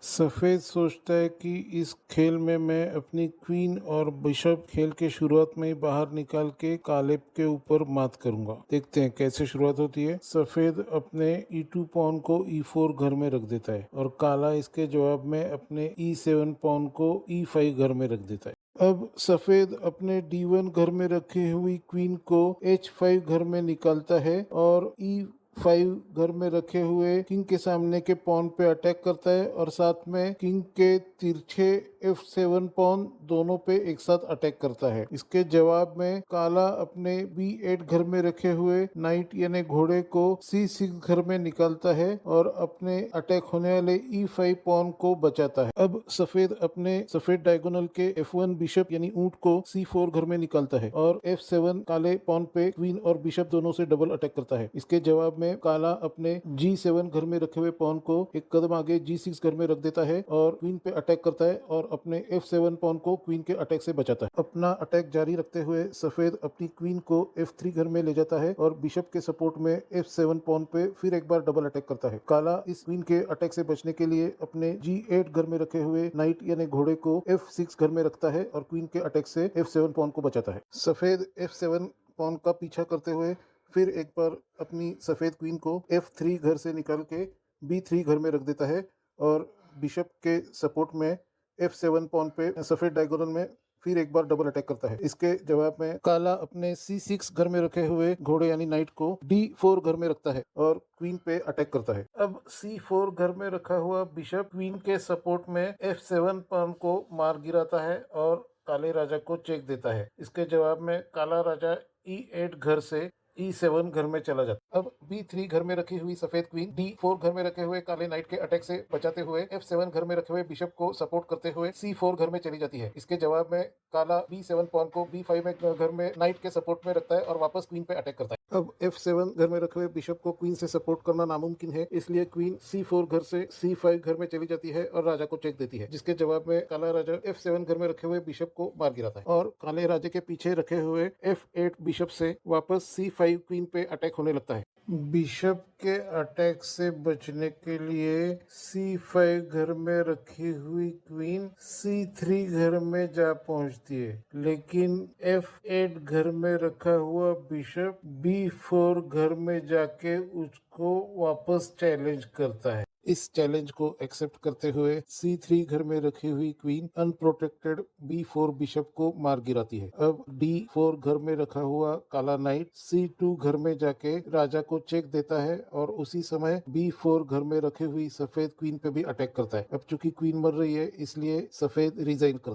सफ़ेद सोचता है कि इस खेल में मैं अपनी क्वीन और बिशप खेल के शुरुआत में ही बाहर निकाल के काले के ऊपर मात करूंगा। देखते हैं कैसे शुरुआत होती है। सफ़ेद अपने E2 पॉन को E4 घर में रख देता है और काला इसके जवाब में अपने E7 पॉन को E5 घर में रख देता है। अब सफ़ेद अपने D1 घर में रखी हुई क्वीन को H5 घर में निकालता है और E5 घर में रखे हुए किंग के सामने के पॉन पे अटैक करता है और साथ में किंग के तिरछे F7 पॉन दोनों पे एक साथ अटैक करता है। इसके जवाब में काला अपने B8 घर में रखे हुए नाइट यानी घोड़े को C6 घर में निकालता है और अपने अटैक होने वाले E5 पॉन को बचाता है। अब सफेद डायगोनल के F1 बिशप यानी ऊंट को C4 घर में निकालता है और F7 काले पॉन पे क्वीन और बिशप दोनों से डबल अटैक करता है। इसके जवाब में काला अपने G7 घर में रखे हुए पॉन को एक कदम आगे G6 घर में रख देता है और क्वीन पे अटैक करता है और अपने F7 पॉन को क्वीन के अटैक से बचाता है। अपना अटैक जारी रखते हुए सफेद अपनी क्वीन को F3 घर में ले जाता है और बिशप के सपोर्ट में F7 पॉन पे फिर एक बार डबल अटैक करता है। काला इस क्वीन के अटैक से बचने के लिए अपने G8 घर में रखे हुए नाइट यानी घोड़े को F6 घर में रखता है और क्वीन के अटैक से F7 पॉन को बचाता है। सफेद F7 पॉन का पीछा करते हुए फिर एक बार अपनी सफेद क्वीन को F3 घर से निकाल के B3 घर में रख देता है और बिशप के सपोर्ट में F7 पॉन पे सफेद डायगोनल में फिर एक बार डबल अटैक करता है। इसके जवाब में काला अपने C6 घर में रखे हुए घोड़े यानी नाइट को D4 घर में रखता है और क्वीन पे अटैक करता है। अब C4 घर में रखा हुआ बिशप क्वीन के सपोर्ट में F7 पॉन को मार गिराता है और काले राजा को चेक देता है। इसके जवाब में काला राजा E8 घर से E7 घर में चला जाता है। अब B3 घर में रखी हुई सफेद क्वीन D4 घर में रखे हुए काले नाइट के अटैक से बचाते हुए F7 घर में रखे हुए बिशप को सपोर्ट करते हुए C4 घर में चली जाती है। इसके जवाब में काला B7 पॉन को B5 में घर में नाइट के सपोर्ट में रखता है और वापस क्वीन पे अटैक करता है। अब F7 घर में रखे हुए बिशप को क्वीन से सपोर्ट करना नामुमकिन है, इसलिए क्वीन C4 घर से C5 घर में चली जाती है और राजा को चेक देती है, जिसके जवाब में काला राजा F7 घर में रखे हुए बिशप को मार गिराता है और काले राजे के पीछे रखे हुए F8 बिशप से वापस C5 क्वीन पे अटैक होने लगता है। बिशप के अटैक से बचने के लिए C5 घर में रखी हुई क्वीन C3 घर में जा पहुंचती है, लेकिन F8 घर में रखा हुआ बिशप B4 घर में जाके उसको वापस चैलेंज करता है। इस चैलेंज को एक्सेप्ट करते हुए C3 घर में रखी हुई क्वीन अनप्रोटेक्टेड B4 बिशप को मार गिराती है। अब D4 घर में रखा हुआ काला नाइट C2 घर में जाके राजा को चेक देता है और उसी समय B4 घर में रखी हुई सफेद क्वीन पे भी अटैक करता है। अब चूंकि क्वीन मर रही है इसलिए सफेद रिजाइन कर